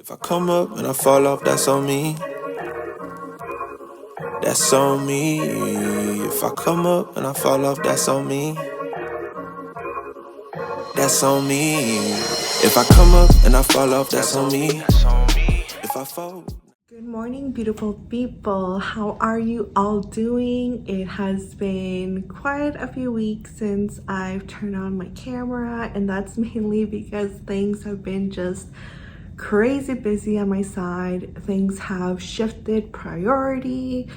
If I come up and I fall off, that's on me. That's on me. If I come up and I fall off, that's on me. That's on me. If I come up and I fall off, that's on me. If I fall. Good morning, beautiful people. How are you all doing? It has been quite a few weeks since I've turned on my camera, and that's mainly because things have been just crazy busy on my side. Things have shifted priority.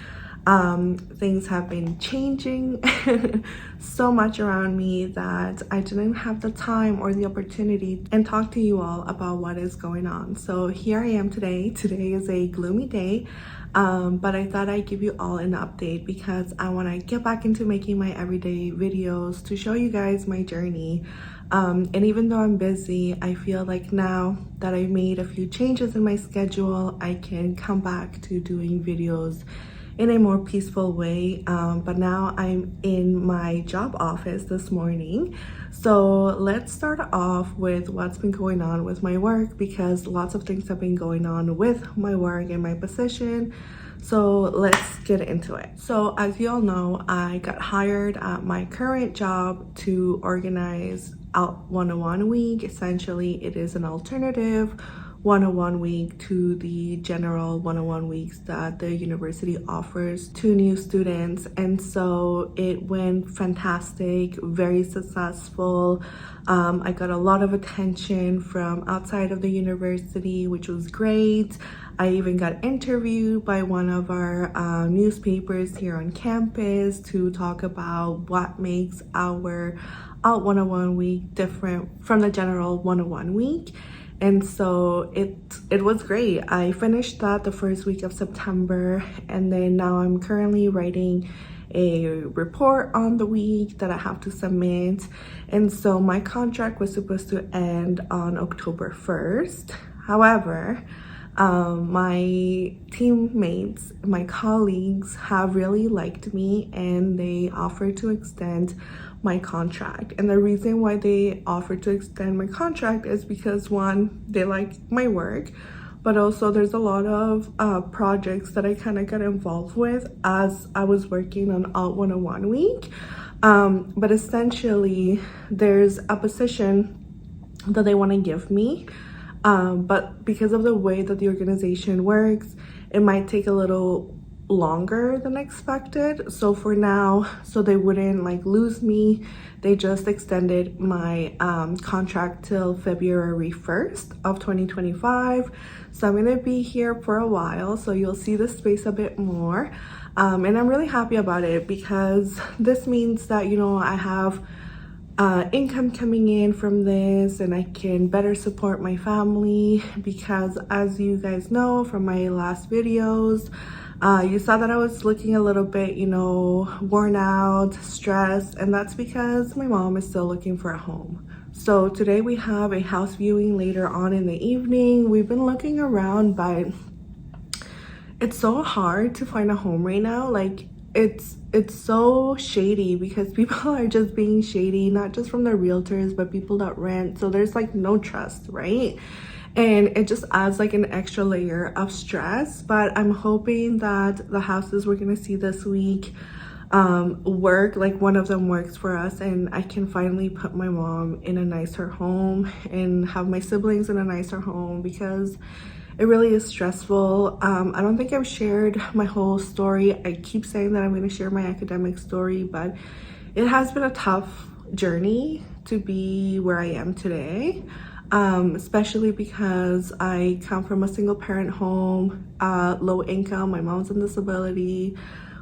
Things have been changing so much around me that I didn't have the time or the opportunity and talk to you all about what is going on. So here I am today. Today is a gloomy day, but I thought I'd give you all an update because I want to get back into making my everyday videos to show you guys my journey. And even though I'm busy, I feel like now that I made a few changes in my schedule, I can come back to doing videos in a more peaceful way. But now I'm in my job office this morning. So let's start off with what's been going on with my work, because lots of things have been going on with my work and my position. So let's get into it. So as you all know, I got hired at my current job to organize Out 101 week. Essentially, it is an alternative 101 week to the general 101 weeks that the university offers to new students. And so it went fantastic, very successful. I got a lot of attention from outside of the university, which was great. I even got interviewed by one of our newspapers here on campus to talk about what makes our Out 101 week different from the general 101 week. And so it was great. I finished that the first week of September, and then now I'm currently writing a report on the week that I have to submit. And so my contract was supposed to end on October 1st. However, my teammates, my colleagues have really liked me, and they offered to extend my contract. And the reason why they offered to extend my contract is because, one, they like my work, but also there's a lot of projects that I kind of got involved with as I was working on Alt 101 week. But essentially, there's a position that they want to give me. But because of the way that the organization works, it might take a little longer than expected. So for now, so they wouldn't like lose me, they just extended my contract till February 1st of 2025. So I'm gonna be here for a while, so you'll see the space a bit more. And I'm really happy about it because this means that, you know, I have income coming in from this, and I can better support my family, because as you guys know from my last videos, you saw that I was looking a little bit, you know, worn out, stressed, and that's because my mom is still looking for a home. So today we have a house viewing later on in the evening. We've been looking around, but it's so hard to find a home right now. Like it's so shady because people are just being shady, not just from the realtors, but people that rent. So there's like no trust, right? And it just adds like an extra layer of stress. But I'm hoping that the houses we're gonna see this week work, like one of them works for us, and I can finally put my mom in a nicer home and have my siblings in a nicer home, because it really is stressful. I don't think I've shared my whole story. I keep saying that I'm going to share my academic story, but it has been a tough journey to be where I am today, especially because I come from a single parent home, low income. My mom's on disability.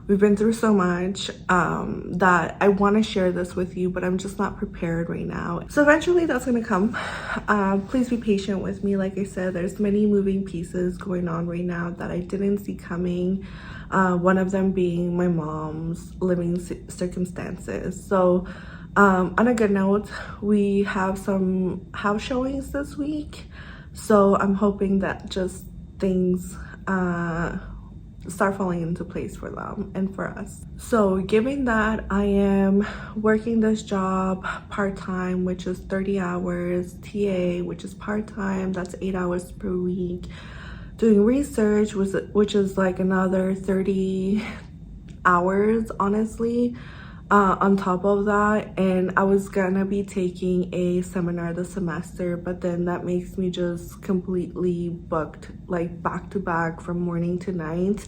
We've been through so much that I want to share this with you, but I'm just not prepared right now. So eventually that's going to come. Please be patient with me. Like I said, there's many moving pieces going on right now that I didn't see coming. One of them being my mom's living circumstances. So on a good note, we have some house showings this week. So I'm hoping that just things start falling into place for them and for us. So given that I am working this job part-time, which is 30 hours, TA, which is part-time, that's 8 hours per week, doing research, which is like another 30 hours, honestly, on top of that. And I was gonna be taking a seminar this semester, but then that makes me just completely booked, like back to back from morning to night.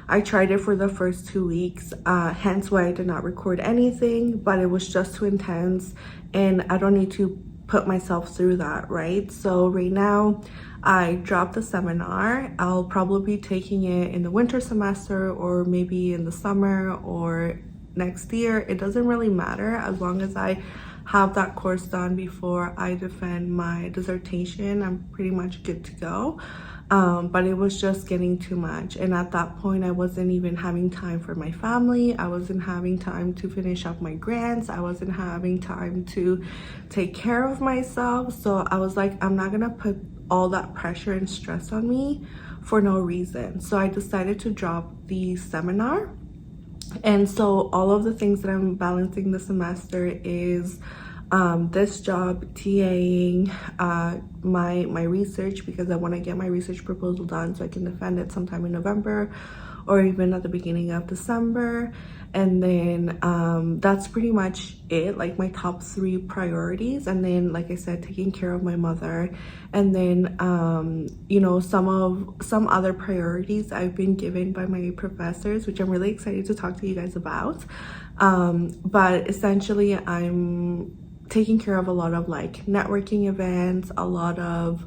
I tried it for the first 2 weeks, hence why I did not record anything, but it was just too intense and I don't need to put myself through that, right? So right now I dropped the seminar. I'll probably be taking it in the winter semester or maybe in the summer or next year. It doesn't really matter as long as I have that course done before I defend my dissertation. I'm pretty much good to go. But it was just getting too much, and at that point I wasn't even having time for my family. I wasn't having time to finish up my grants. I wasn't having time to take care of myself. So I was like, I'm not gonna put all that pressure and stress on me for no reason. So I decided to drop the seminar. And so all of the things that I'm balancing this semester is this job, TAing, my research, because I want to get my research proposal done so I can defend it sometime in November or even at the beginning of December. And then that's pretty much it, like my top 3 priorities. And then, like I said, taking care of my mother. And then you know, some other priorities I've been given by my professors, which I'm really excited to talk to you guys about. But essentially I'm taking care of a lot of like networking events, a lot of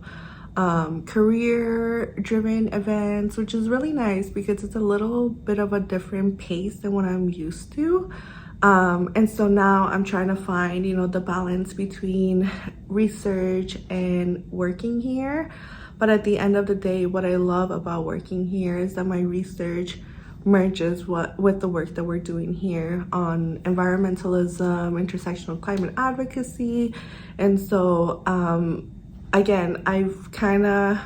career driven events, which is really nice because it's a little bit of a different pace than what I'm used to. And so now I'm trying to find, you know, the balance between research and working here. But at the end of the day, what I love about working here is that my research merges with the work that we're doing here on environmentalism, intersectional climate advocacy. And so again, I've kind of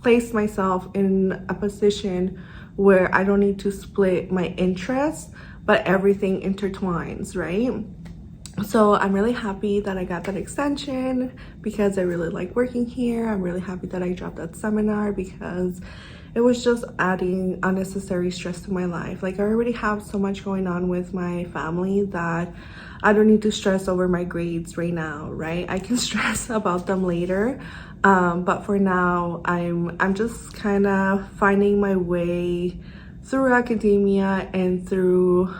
placed myself in a position where I don't need to split my interests, but everything intertwines, right? So I'm really happy that I got that extension because I really like working here. I'm really happy that I dropped that seminar because it was just adding unnecessary stress to my life. Like I already have so much going on with my family that I don't need to stress over my grades right now, right? I can stress about them later. But for now, I'm just kind of finding my way through academia and through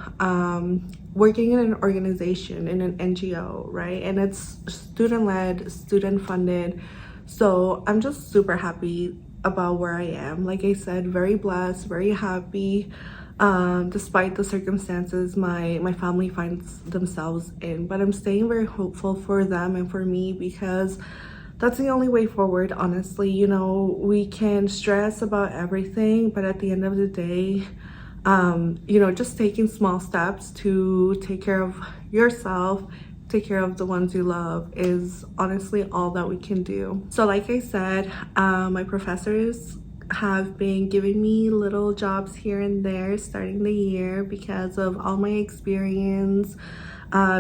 working in an organization, in an NGO, right? And it's student-led, student-funded. So I'm just super happy about where I am. Like I said, very blessed, very happy, despite the circumstances my family finds themselves in. But I'm staying very hopeful for them and for me because that's the only way forward, honestly. You know, we can stress about everything, but at the end of the day, you know, just taking small steps to take care of yourself, take care of the ones you love is honestly all that we can do. So like I said, my professors have been giving me little jobs here and there starting the year because of all my experience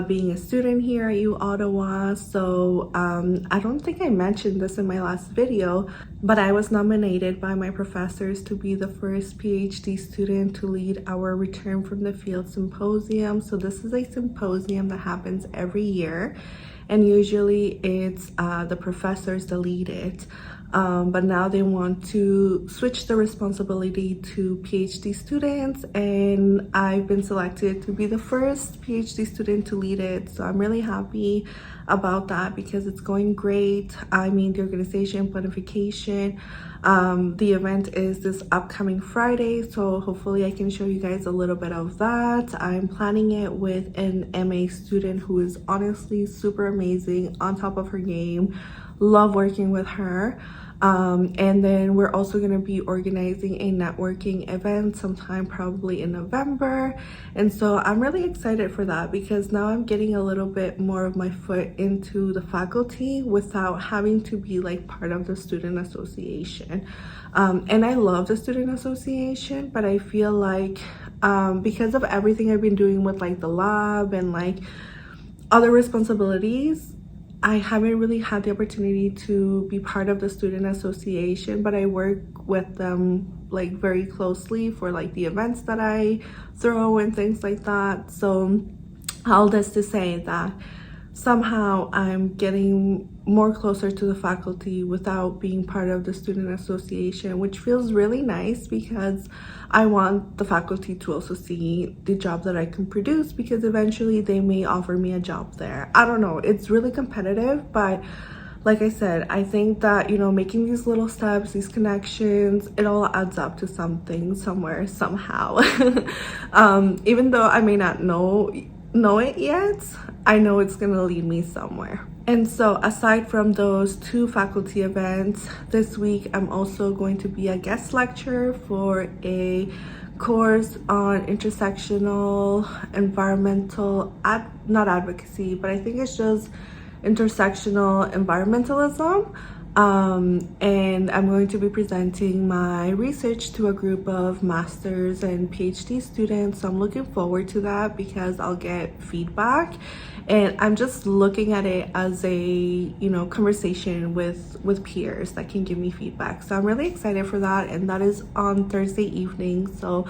being a student here at U Ottawa. So I don't think I mentioned this in my last video, but I was nominated by my professors to be the first PhD student to lead our Return from the Field Symposium. So this is a symposium that happens every year, and usually it's the professors that lead it. But now they want to switch the responsibility to PhD students, and I've been selected to be the first PhD student to lead it. So I'm really happy about that because it's going great. I mean, the organization planification, the event is this upcoming Friday, so hopefully I can show you guys a little bit of that. I'm planning it with an MA student who is honestly super amazing, on top of her game. Love working with her. And then we're also going to be organizing a networking event sometime probably in November. And so I'm really excited for that because now I'm getting a little bit more of my foot into the faculty without having to be like part of the student association. And I love the student association, but I feel like because of everything I've been doing with like the lab and like other responsibilities, I haven't really had the opportunity to be part of the student association, but I work with them like very closely for like the events that I throw and things like that. So all this to say that somehow I'm getting more closer to the faculty without being part of the student association, which feels really nice because I want the faculty to also see the job that I can produce, because eventually they may offer me a job there. I don't know, it's really competitive, but like I said, I think that, you know, making these little steps, these connections, it all adds up to something somewhere, somehow. Even though I may not know it yet, I know it's gonna lead me somewhere. And so aside from those two faculty events, this week I'm also going to be a guest lecturer for a course on intersectional environmental, not advocacy, but I think it's just intersectional environmentalism. And I'm going to be presenting my research to a group of master's and PhD students. So I'm looking forward to that because I'll get feedback, and I'm just looking at it as a, you know, conversation with peers that can give me feedback. So I'm really excited for that, and that is on Thursday evening. So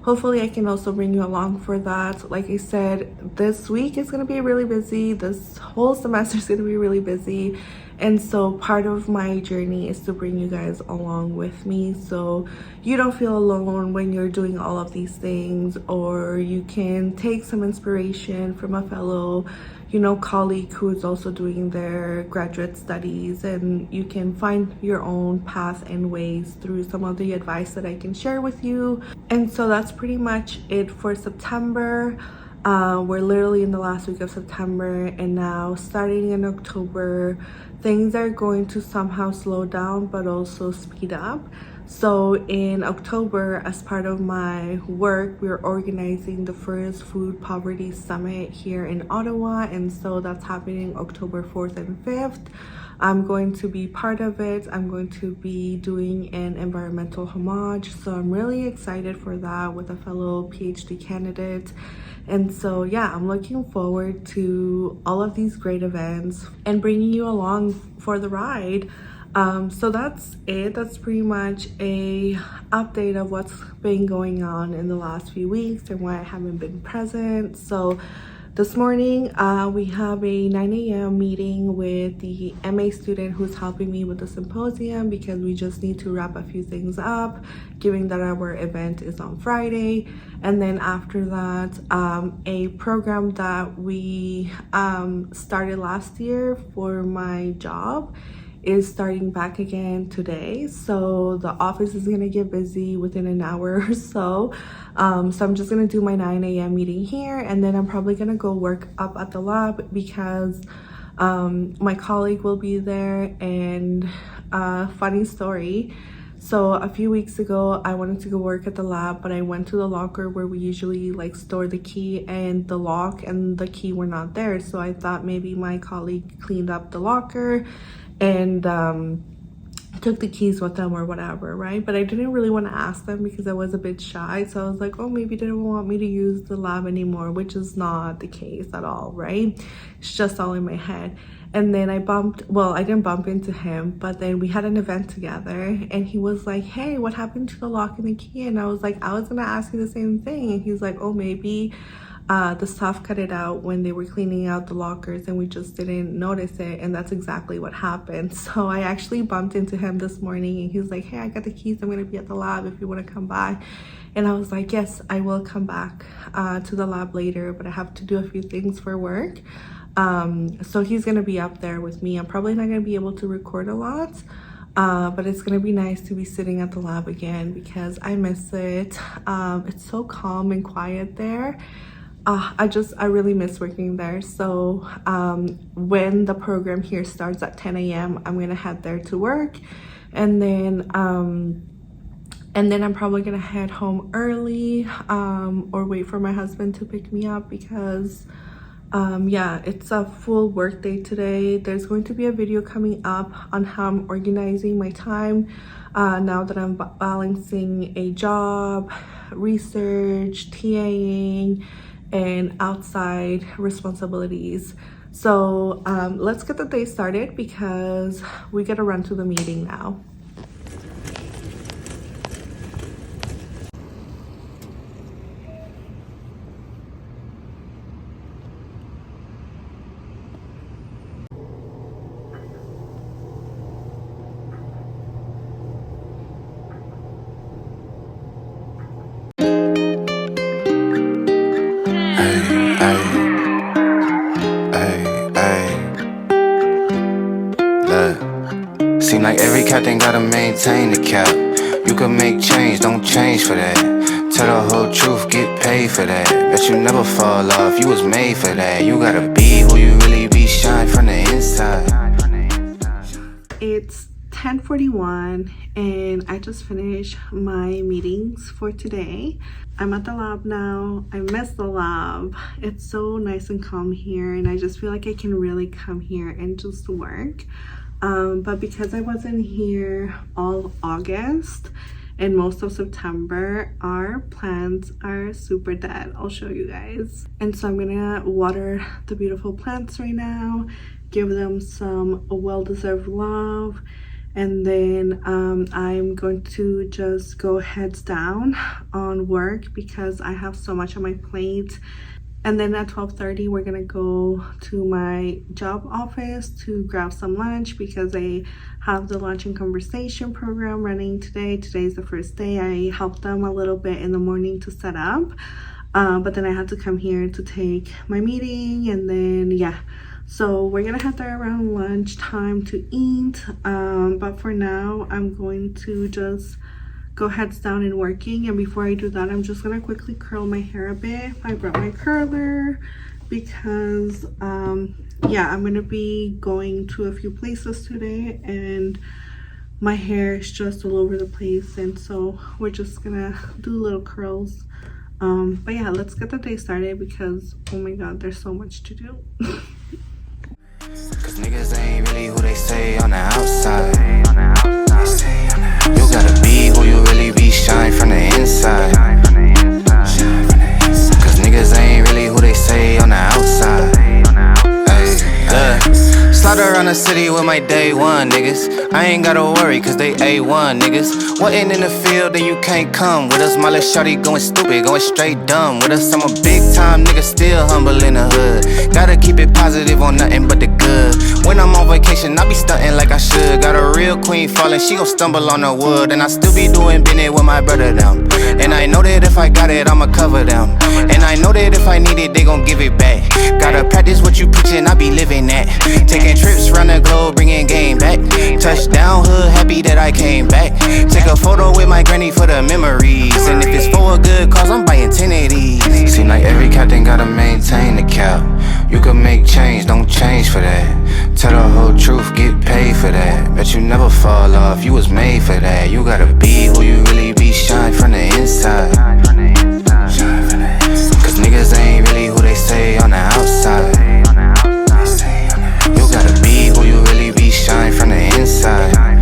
hopefully I can also bring you along for that. Like I said, this week is going to be really busy. This whole semester is going to be really busy. And so part of my journey is to bring you guys along with me, so you don't feel alone when you're doing all of these things, or you can take some inspiration from a fellow, you know, colleague who is also doing their graduate studies, and you can find your own path and ways through some of the advice that I can share with you. And so that's pretty much it for September. We're literally in the last week of September, and now starting in October, things are going to somehow slow down but also speed up. So in October, as part of my work, we're organizing the first food poverty summit here in Ottawa, and so that's happening October 4th and 5th. I'm going to be part of it. I'm going to be doing an environmental homage, so I'm really excited for that with a fellow PhD candidate. And so yeah, I'm looking forward to all of these great events and bringing you along for the ride. So that's it. That's pretty much a update of what's been going on in the last few weeks and why I haven't been present. So this morning, we have a 9 a.m. meeting with the MA student who's helping me with the symposium, because we just need to wrap a few things up, given that our event is on Friday. And then after that, a program that we started last year for my job is starting back again today. So the office is gonna get busy within an hour or so. So I'm just gonna do my 9 a.m. meeting here, and then I'm probably gonna go work up at the lab because my colleague will be there. And funny story, so a few weeks ago I wanted to go work at the lab, but I went to the locker where we usually like store the key, and the lock and the key were not there. So I thought maybe my colleague cleaned up the locker and took the keys with them or whatever, right? But I didn't really want to ask them because I was a bit shy. So I was like, oh, maybe they don't want me to use the lab anymore, which is not the case at all, right? It's just all in my head. And then I didn't bump into him, but then we had an event together, and he was like, hey, what happened to the lock and the key? And I was like, I was gonna ask you the same thing. And he's like, oh, maybe the staff cut it out when they were cleaning out the lockers and we just didn't notice it. And that's exactly what happened. So I actually bumped into him this morning, and he's like, hey, I got the keys, I'm gonna be at the lab if you want to come by. And I was like, yes, I will come back to the lab later, but I have to do a few things for work. So he's gonna be up there with me. I'm probably not gonna be able to record a lot, but it's gonna be nice to be sitting at the lab again because I miss it. It's so calm and quiet there. I really miss working there. So when the program here starts at 10 a.m., I'm gonna head there to work, and then I'm probably gonna head home early, or wait for my husband to pick me up because yeah, it's a full work day today. There's going to be a video coming up on how I'm organizing my time now that I'm balancing a job, research, TAing, and outside responsibilities. So let's get the day started because we gotta run to the meeting now. Seem like every captain gotta maintain the cap. You can make change, don't change for that. Tell the whole truth, get paid for that. Bet you never fall off, you was made for that. You gotta be who you really be, shine from the inside. It's 10:41 and I just finished my meetings for today. I'm at the lab now. I miss the lab. It's so nice and calm here and I just feel like I can really come here and just work. But because I wasn't here all August and most of September, our plants are super dead. I'll show you guys. And so I'm gonna water the beautiful plants right now, give them some well-deserved love, and then I'm going to just go heads down on work because I have so much on my plate. And then at 12:30 we're gonna go to my job office to grab some lunch because I have the lunch and conversation program running today. Today's the first day. I helped them a little bit in the morning to set up, but then I had to come here to take my meeting, and then yeah, so we're gonna head there around lunchtime to eat, but for now I'm going to just go heads down and working. And before I do that, I'm just gonna quickly curl my hair a bit. I brought my curler because yeah, I'm gonna be going to a few places today and my hair is just all over the place, and so we're just gonna do little curls. But yeah, let's get the day started because oh my god, there's so much to do. Cause niggas ain't really who they say on the outside. You gotta be who you really be, shine from the inside. Cause niggas ain't really who they say on the outside. Slide around the city with my day one niggas. I ain't gotta worry cause they A1 niggas. Wasn't in the field then you can't come with us. My little shawty going stupid, going straight dumb with us. I'm a big time nigga, still humble in the hood. Gotta keep it positive on nothing but the good. When I'm on vacation, I be stunting like I should. Got a real queen falling, she gon' stumble on the wood. And I still be doing business with my brother down. And I know that if I got it, I'ma cover them. And I know that if I need it, they gon' give it back. Gotta practice what you preachin', I be living that. Taking trips round the globe, bringing game back. Touchdown hood, happy that I came back. Take a photo with my granny for the memories. And if it's for a good cause, I'm buying 10 of these. Seem like every captain gotta maintain the cap. You can make change, don't change for that. Tell the whole truth, get paid for that. Bet you never fall off, you was made for that. You gotta be who you really be, shine from the inside. Cause niggas ain't really who they say on the outside. You gotta be who you really be, shine from the inside.